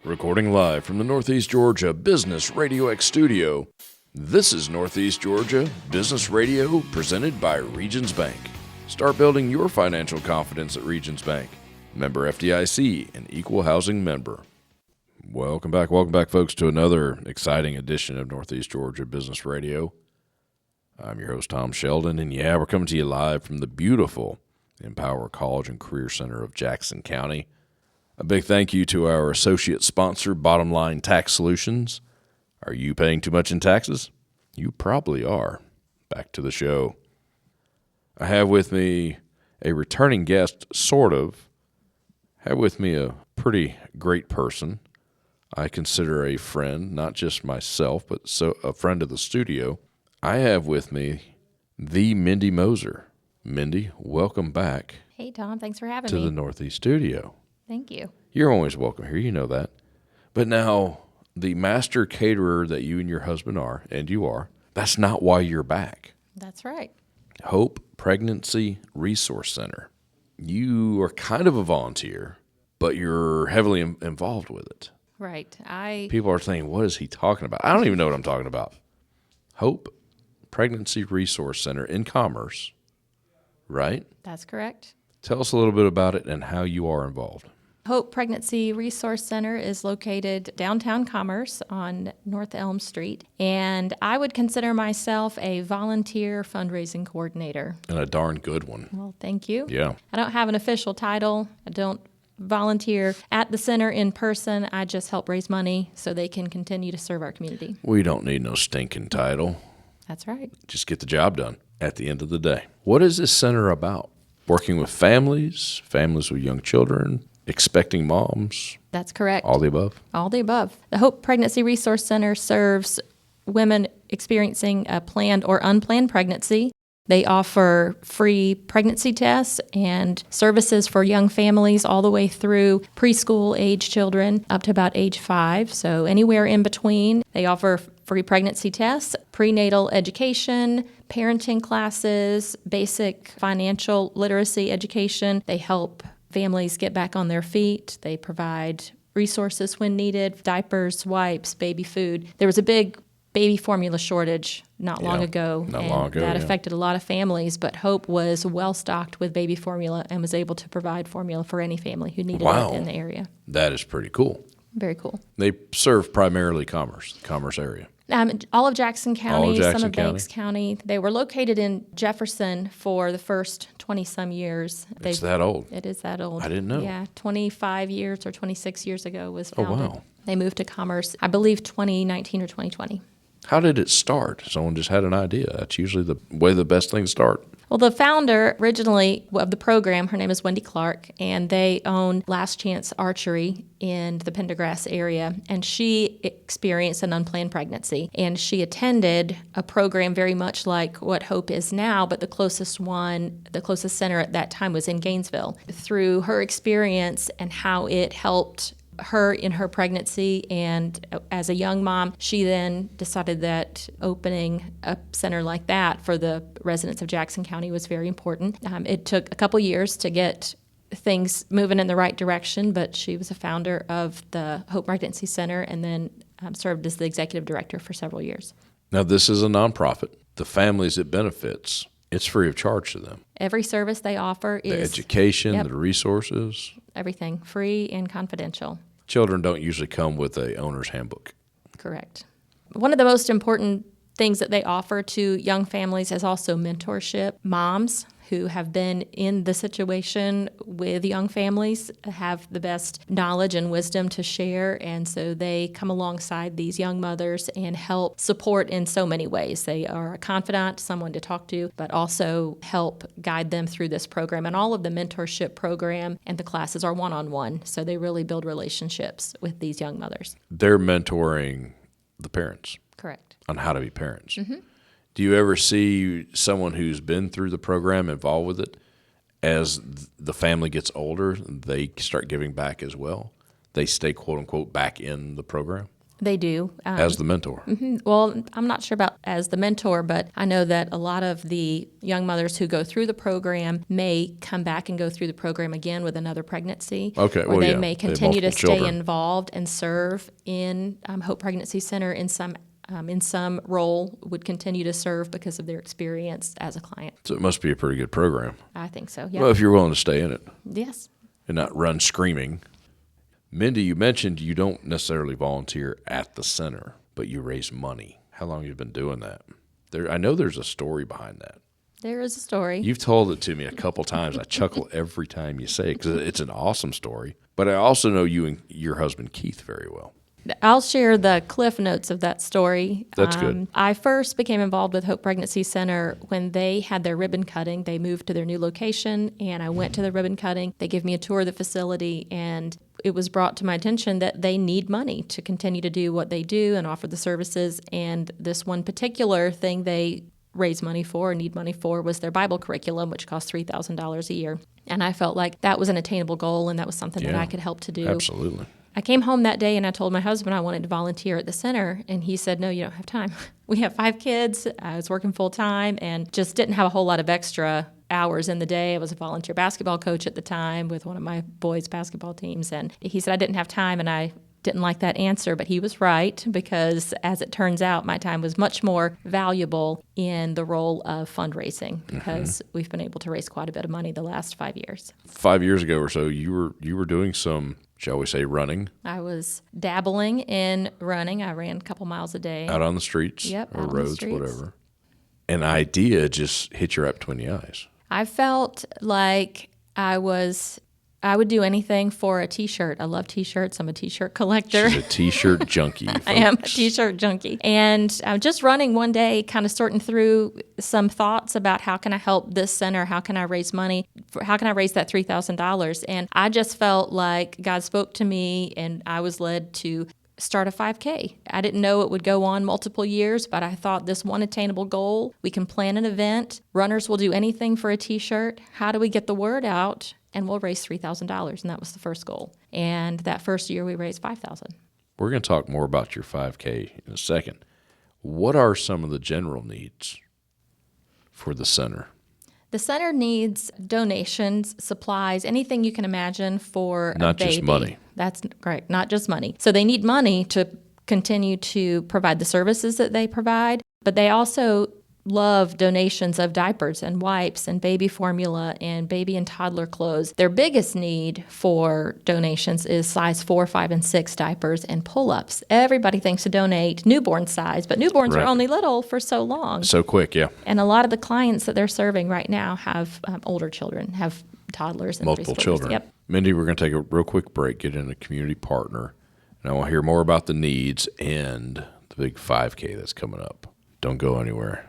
Recording live from the Northeast Georgia Business RadioX studio, this is Northeast Georgia Business Radio presented by Regions Bank. Start building your financial confidence at Regions Bank. Member FDIC and equal housing member. Welcome back, folks, to another exciting edition of Northeast Georgia Business Radio. I'm your host, Tom Sheldon, and we're coming to you live from the beautiful Empower College and Career Center of Jackson County. A big thank you to our associate sponsor, Bottom Line Tax Solutions. Are you paying too much in taxes? You probably are. Back to the show. I have with me a returning guest, sort of. I have with me a pretty great person. I consider a friend, not just myself, but a friend of the studio. I have with me the Mindy Mosser. Mindy, welcome back. Hey, Tom. Thanks for having me. To the Northeast studio. Thank you. You're always welcome here. You know that. But now, the master caterer that you and your husband are, and you are, that's not why you're back. That's right. Hope Pregnancy Resource Center. You are kind of a volunteer, but you're heavily involved with it. Right. People are saying, what is he talking about? I don't even know what I'm talking about. Hope Pregnancy Resource Center in Commerce, right? That's correct. Tell us a little bit about it and how you are involved. Hope Pregnancy Resource Center is located downtown Commerce on North Elm Street, and I would consider myself a volunteer fundraising coordinator. And a darn good one. Well, thank you. Yeah. I don't have an official title. I don't volunteer at the center in person. I just help raise money so they can continue to serve our community. We don't need no stinking title. That's right. Just get the job done at the end of the day. What is this center about? Working with families with young children, expecting moms? That's correct. All the above? All the above. The Hope Pregnancy Resource Center serves women experiencing a planned or unplanned pregnancy. They offer free pregnancy tests and services for young families all the way through preschool age children up to about age 5. So anywhere in between. They offer free pregnancy tests, prenatal education, parenting classes, basic financial literacy education. They help families get back on their feet. They provide resources when needed, diapers, wipes, baby food. There was a big baby formula shortage not long ago. That affected a lot of families, but Hope was well-stocked with baby formula and was able to provide formula for any family who needed it in the area. That is pretty cool. Very cool. They serve primarily Commerce area. All of Jackson County, some of Banks County. They were located in Jefferson for the first 20-some years. It's that old? It is that old. I didn't know. Yeah, 25 years or 26 years ago was founded. Oh, wow. They moved to Commerce, I believe, 2019 or 2020. How did it start? Someone just had an idea. That's usually the way the best things start. Well, the founder originally of the program, her name is Wendy Clark, and they own Last Chance Archery in the Pendergrass area, and she experienced an unplanned pregnancy, and she attended a program very much like what Hope is now, but the closest center at that time was in Gainesville. Through her experience and how it helped her in her pregnancy, and as a young mom, she then decided that opening a center like that for the residents of Jackson County was very important. It took a couple years to get things moving in the right direction, but she was a founder of the Hope Pregnancy Center and then served as the executive director for several years. Now, this is a nonprofit. The families it benefits, it's free of charge to them. Every service they offer is... The education, the resources. Everything, free and confidential. Children don't usually come with a owner's handbook. Correct. One of the most important things that they offer to young families is also mentorship. Moms who have been in the situation with young families have the best knowledge and wisdom to share, and so they come alongside these young mothers and help support in so many ways. They are a confidant, someone to talk to, but also help guide them through this program. And all of the mentorship program and the classes are one-on-one, so they really build relationships with these young mothers. They're mentoring the parents. Correct. On how to be parents. Mm-hmm. Do you ever see someone who's been through the program involved with it? As the family gets older, they start giving back as well? They stay, quote unquote, back in the program? They do. as the mentor. Well, I'm not sure about as the mentor, but I know that a lot of the young mothers who go through the program may come back and go through the program again with another pregnancy. Okay, or well, they yeah, may they have continue to multiple stay children. involved and serve in Hope Pregnancy Center in some role, would continue to serve because of their experience as a client. So it must be a pretty good program. I think so, yeah. Well, if you're willing to stay in it Yes. and not run screaming. Mindy, you mentioned you don't necessarily volunteer at the center, but you raise money. How long have you been doing that? I know there's a story behind that. There is a story. You've told it to me a couple times. I chuckle every time you say it because it's an awesome story. But I also know you and your husband, Keith, very well. I'll share the cliff notes of that story. That's good. I first became involved with Hope Pregnancy Center when they had their ribbon cutting. They moved to their new location, and I went to the ribbon cutting. They gave me a tour of the facility, and it was brought to my attention that they need money to continue to do what they do and offer the services. And this one particular thing they raise money for or need money for was their Bible curriculum, which costs $3,000 a year. And I felt like that was an attainable goal, and that was something that I could help to do. Absolutely. I came home that day and I told my husband I wanted to volunteer at the center, and he said, no, you don't have time. We have 5 kids. I was working full time and just didn't have a whole lot of extra hours in the day. I was a volunteer basketball coach at the time with one of my boys' basketball teams, and he said I didn't have time, and I didn't like that answer, but he was right, because as it turns out, my time was much more valuable in the role of fundraising, because we've been able to raise quite a bit of money the last 5 years. 5 years ago or so, you were doing some, shall we say, running I was dabbling in running. I ran a couple miles a day. out on the streets Yep, or out on the roads, streets. whatever. An idea just hit you right between the eyes. I felt like I would do anything for a T-shirt. I love T-shirts. I'm a T-shirt collector. She's a T-shirt junkie, folks. I am a T-shirt junkie. And I'm just running one day, kind of sorting through some thoughts about how can I help this center? How can I raise money? How can I raise that $3,000? And I just felt like God spoke to me, and I was led to start a 5K. I didn't know it would go on multiple years, but I thought this one attainable goal, we can plan an event. Runners will do anything for a T-shirt. How do we get the word out? And we'll raise $3,000, and that was the first goal. And that first year, we raised $5,000. We're going to talk more about your 5K in a second. What are some of the general needs for the center? The center needs donations, supplies, anything you can imagine for a Not baby. just money. That's correct, not just money. So they need money to continue to provide the services that they provide, but they also love donations of diapers and wipes and baby formula and baby and toddler clothes. Their biggest need for donations is size 4, 5, and 6 diapers and pull-ups. Everybody thinks to donate newborn size, but newborns Right. are only little for so long. So quick, yeah. And a lot of the clients that they're serving right now have older children, have toddlers and Multiple preschoolers. children. Yep. Mindy, we're going to take a real quick break, get in a community partner, and I want to hear more about the needs and the big 5K that's coming up. Don't go anywhere.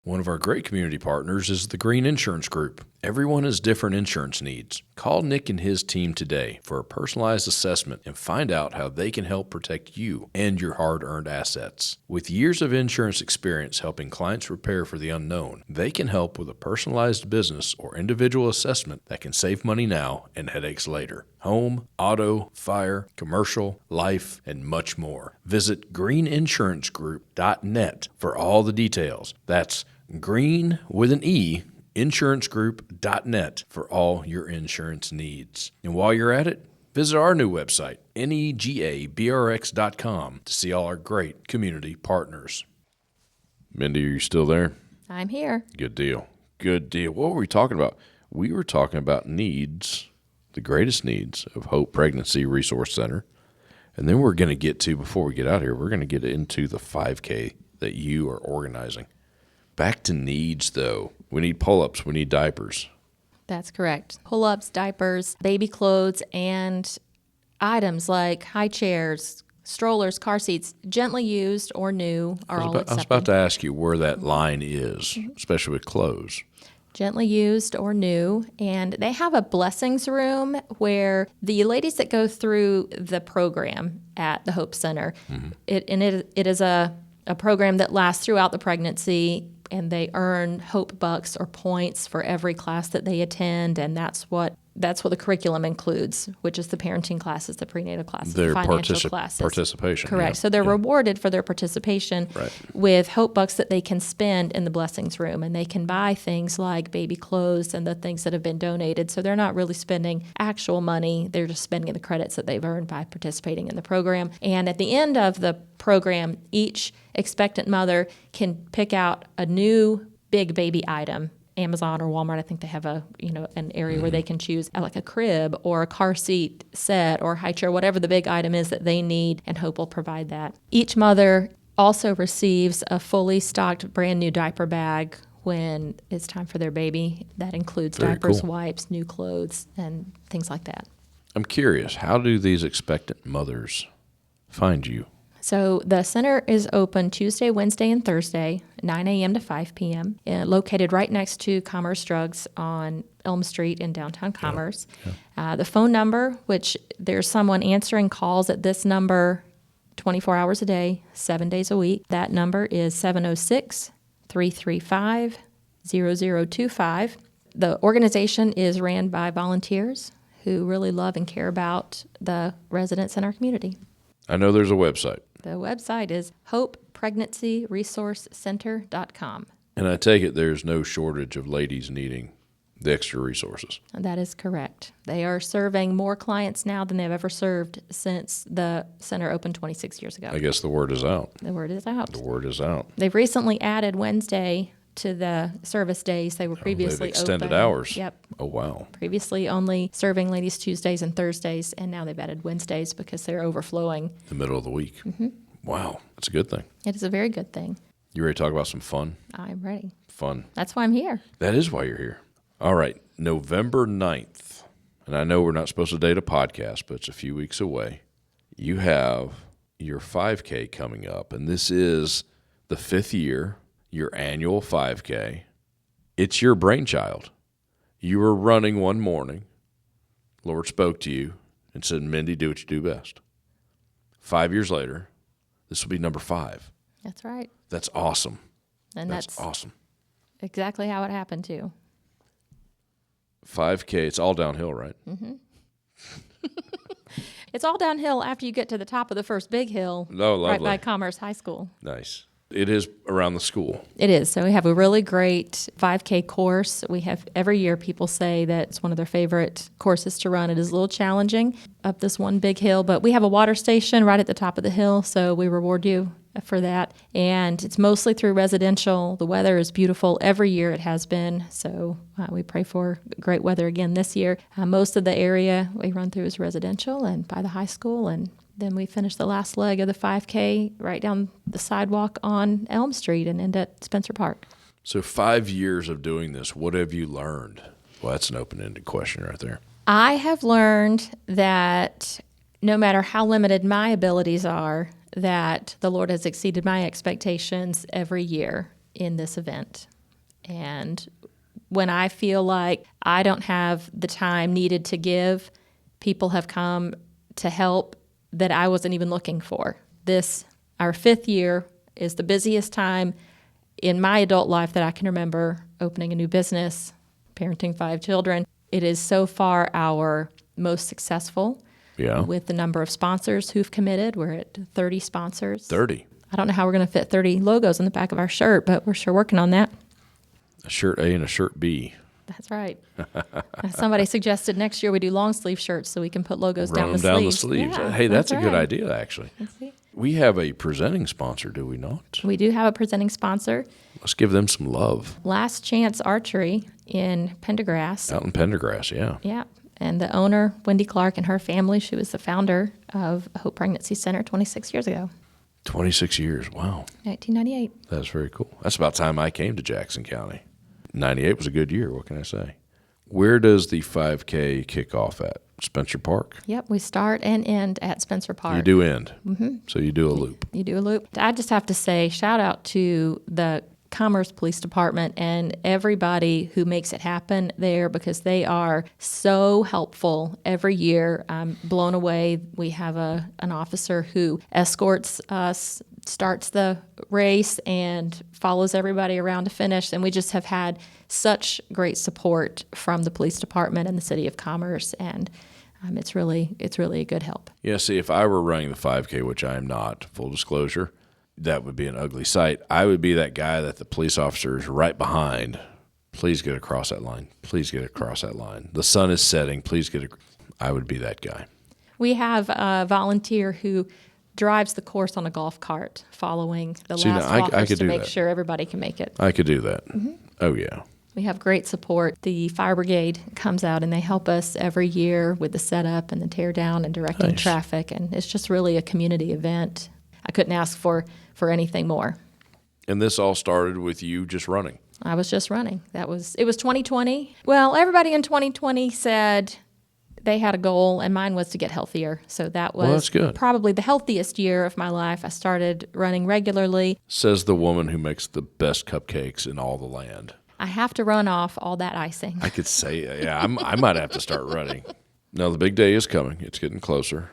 One of our great community partners is the Green Insurance Group. Everyone has different insurance needs. Call Nick and his team today for a personalized assessment and find out how they can help protect you and your hard-earned assets. With years of insurance experience helping clients prepare for the unknown, they can help with a personalized business or individual assessment that can save money now and headaches later. Home, auto, fire, commercial, life, and much more. Visit greeninsurancegroup.net for all the details. That's green with an E, insurancegroup.net for all your insurance needs. And while you're at it, visit our new website, negabrx.com, to see all our great community partners. Mindy, are you still there? I'm here. Good deal. Good deal. What were we talking about? We were talking about needs, the greatest needs of Hope Pregnancy Resource Center. And then we're going to get to, before we get out here, we're going to get into the 5K that you are organizing. Back to needs, though. We need pull-ups. We need diapers. That's correct. Pull-ups, diapers, baby clothes, and items like high chairs, strollers, car seats, gently used or new, are all accepted. I was about to ask you where that line is, especially with clothes. Gently used or new. And they have a blessings room where the ladies that go through the program at the Hope Center, it is a program that lasts throughout the pregnancy, and they earn Hope Bucks or points for every class that they attend, and that's what that's what the curriculum includes, which is the parenting classes, the prenatal classes, Their the financial classes. participation. Correct. Yeah. So they're rewarded for their participation with Hope Bucks that they can spend in the Blessings Room, and they can buy things like baby clothes and the things that have been donated. So they're not really spending actual money. They're just spending the credits that they've earned by participating in the program. And at the end of the program, each expectant mother can pick out a new big baby item. Amazon or Walmart, I think they have an area where they can choose like a crib or a car seat set or high chair, whatever the big item is that they need, and Hope will provide that. Each mother also receives a fully stocked brand new diaper bag when it's time for their baby. That includes diapers, wipes, new clothes, and things like that. I'm curious, how do these expectant mothers find you? So the center is open Tuesday, Wednesday, and Thursday, 9 a.m. to 5 p.m., located right next to Commerce Drugs on Elm Street in downtown Commerce. Yeah. The phone number, which there's someone answering calls at this number 24 hours a day, 7 days a week. That number is 706-335-0025. The organization is ran by volunteers who really love and care about the residents in our community. I know there's a website. The website is hopepregnancyresourcecenter.com. And I take it there's no shortage of ladies needing the extra resources. That is correct. They are serving more clients now than they've ever served since the center opened 26 years ago. I guess the word is out. The word is out. The word is out. They've recently added Wednesday to the service days. They were previously they've extended open. hours. Yep. Oh, wow. Previously only serving ladies Tuesdays and Thursdays, and now they've added Wednesdays because they're overflowing. The middle of the week. Mm-hmm. Wow. That's a good thing. It is a very good thing. You ready to talk about some fun? I'm ready. Fun. That's why I'm here. That is why you're here. All right. November 9th, and I know we're not supposed to date a podcast, but it's a few weeks away. You have your 5K coming up, and this is the 5th year, your annual 5K. It's your brainchild. You were running one morning. Lord spoke to you and said, Mindy, do what you do best. 5 years later, this will be number 5. That's right. That's awesome. And that's awesome. Exactly how it happened, too. 5K, it's all downhill, right? Mm-hmm. It's all downhill after you get to the top of the first big hill, right by Commerce High School. Nice. It is around the school. It is. So we have a really great 5K course. We have every year people say that it's one of their favorite courses to run. It is a little challenging up this one big hill, but we have a water station right at the top of the hill, so we reward you for that. And it's mostly through residential. The weather is beautiful. Every year it has been, so we pray for great weather again this year. Most of the area we run through is residential and by the high school, and then we finish the last leg of the 5K right down the sidewalk on Elm Street and end at Spencer Park. So 5 years of doing this, what have you learned? Well, that's an open-ended question right there. I have learned that no matter how limited my abilities are, that the Lord has exceeded my expectations every year in this event. And when I feel like I don't have the time needed to give, people have come to help that I wasn't even looking for. This, our 5th year, is the busiest time in my adult life that I can remember, opening a new business, parenting 5 children. It is so far our most successful with the number of sponsors who've committed. We're at 30 sponsors. 30. I don't know how we're going to fit 30 logos on the back of our shirt, but we're sure working on that. A shirt A and a shirt B. That's right. Somebody suggested next year we do long sleeve shirts so we can put logos down the sleeves. Run them down the sleeves. Yeah, hey, that's a good idea, actually. We have a presenting sponsor, do we not? We do have a presenting sponsor. Let's give them some love. Last Chance Archery in Pendergrass. Out in Pendergrass, yeah. Yeah. And the owner, Wendy Clark, and her family, she was the founder of Hope Pregnancy Center 26 years ago. 26 years, wow. 1998. That's very cool. That's about time I came to Jackson County. 98 was a good year, what can I say? Where does the 5K kick off at? Spencer Park? Yep, we start and end at Spencer Park. You do end. Mm-hmm. So you do a loop. You do a loop. I just have to say, shout out to the Commerce Police Department and everybody who makes it happen there, because they are so helpful every year. I'm blown away. We have an officer who escorts us starts the race and follows everybody around to finish. And we just have had such great support from the police department and the City of Commerce, and it's really a good help. Yeah, see, if I were running the 5K, which I am not, full disclosure, that would be an ugly sight. I would be that guy that the police officer is right behind. Please get across that line. Please get across that line. The sun is setting. Please get I would be that guy. We have a volunteer who drives the course on a golf cart following the last walkers to make sure everybody can make it. I could do that. Mm-hmm. Oh, yeah. We have great support. The fire brigade comes out and they help us every year with the setup and the tear down and directing traffic. And it's just really a community event. I couldn't ask for anything more. And this all started with you just running. I was just running. It was 2020. Well, everybody in 2020 said they had a goal, and mine was to get healthier. So that was probably the healthiest year of my life. I started running regularly. Says the woman who makes the best cupcakes in all the land. I have to run off all that icing. I could say, yeah, I might have to start running. No, the big day is coming. It's getting closer.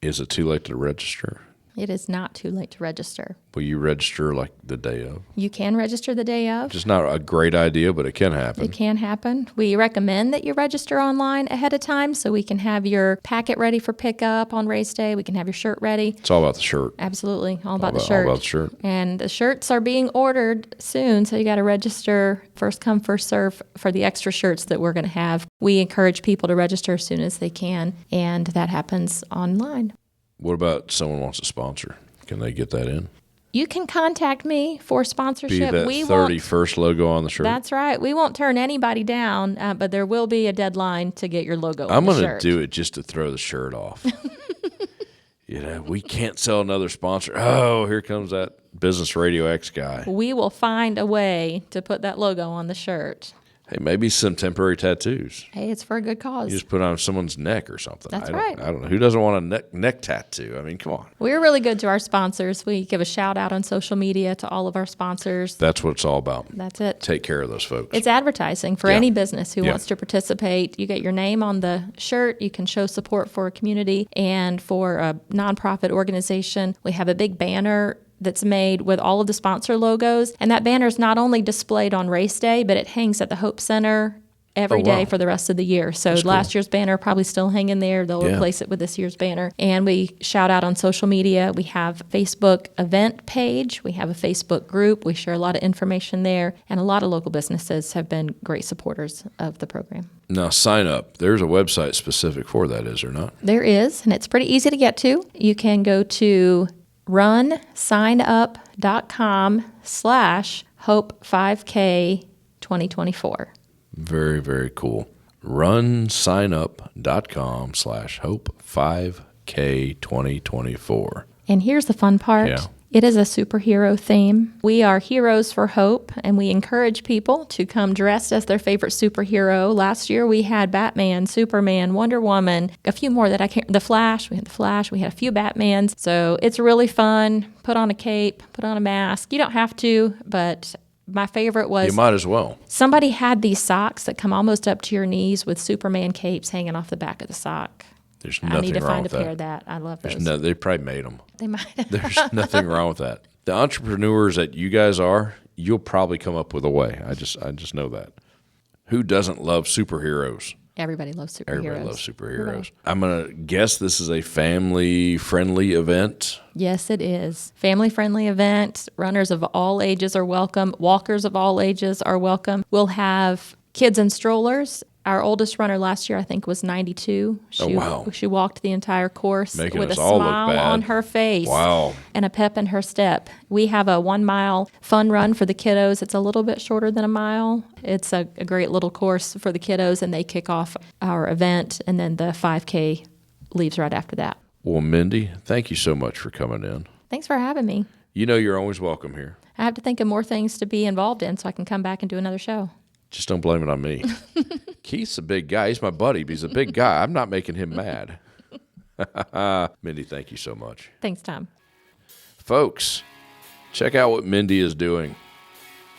Is it too late to register? It is not too late to register. Will you register like the day of? You can register the day of. Just not a great idea, but it can happen. It can happen. We recommend that you register online ahead of time so we can have your packet ready for pickup on race day. We can have your shirt ready. It's all about the shirt. Absolutely. All about the shirt. All about the shirt. And the shirts are being ordered soon, so you got to register first come, first serve for the extra shirts that we're going to have. We encourage people to register as soon as they can, and that happens online. What about someone wants to sponsor? Can they get that in? You can contact me for sponsorship. Be that 31st logo on the shirt. That's right. We won't turn anybody down, but there will be a deadline to get your logo on the shirt. I'm going to do it just to throw the shirt off. We can't sell another sponsor. Oh, here comes that Business RadioX guy. We will find a way to put that logo on the shirt. Hey, maybe some temporary tattoos. Hey, it's for a good cause. You just put on someone's neck or something. That's right. I don't know. Who doesn't want a neck tattoo? I mean, come on. We're really good to our sponsors. We give a shout out on social media to all of our sponsors. That's what it's all about. That's it. Take care of those folks. It's advertising for any business who wants to participate. You get your name on the shirt. You can show support for a community and for a nonprofit organization. We have a big banner that's made with all of the sponsor logos. And that banner is not only displayed on race day, but it hangs at the Hope Center every day for the rest of the year. So last year's banner probably still hanging there. They'll replace it with this year's banner. And we shout out on social media. We have a Facebook event page. We have a Facebook group. We share a lot of information there. And a lot of local businesses have been great supporters of the program. Now, sign up. There's a website specific for that, is there not? There is, and it's pretty easy to get to. You can go to runsignup.com/Hope5K 2024. Very, very cool. Runsignup.com/Hope5K 2024. And here's the fun part. Yeah. It is a superhero theme. We are heroes for hope, and we encourage people to come dressed as their favorite superhero. Last year, we had Batman, Superman, Wonder Woman, a few more that I can't. The Flash. We had a few Batmans. So it's really fun. Put on a cape, put on a mask. You don't have to, but my favorite was... You might as well. Somebody had these socks that come almost up to your knees with Superman capes hanging off the back of the sock. There's nothing wrong with that. I need to find a pair of that. I love those. They probably made them. They might have. There's nothing wrong with that. The entrepreneurs that you guys are, you'll probably come up with a way. I just know that. Who doesn't love superheroes? Everybody loves superheroes. Everybody loves superheroes. I'm going to guess this is a family-friendly event. Yes, it is. Family-friendly event. Runners of all ages are welcome. Walkers of all ages are welcome. We'll have kids in strollers. Our oldest runner last year, I think, was 92. She walked the entire course with a smile on her face and a pep in her step. We have a 1 mile fun run for the kiddos. It's a little bit shorter than a mile. It's a great little course for the kiddos, and they kick off our event, and then the 5K leaves right after that. Well, Mindy, thank you so much for coming in. Thanks for having me. You know you're always welcome here. I have to think of more things to be involved in so I can come back and do another show. Just don't blame it on me. Keith's a big guy. He's my buddy, but he's a big guy. I'm not making him mad. Mindy, thank you so much. Thanks, Tom. Folks, check out what Mindy is doing.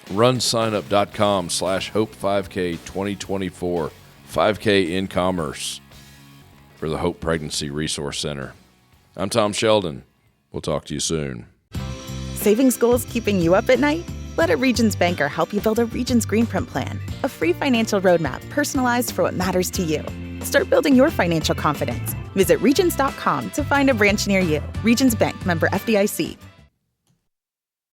Runsignup.com/Hope5K 2024. 5K in commerce for the Hope Pregnancy Resource Center. I'm Tom Sheldon. We'll talk to you soon. Savings goals keeping you up at night? Let a Regions banker help you build a Regions Greenprint plan, a free financial roadmap personalized for what matters to you. Start building your financial confidence. Visit regions.com to find a branch near you. Regions Bank, member FDIC.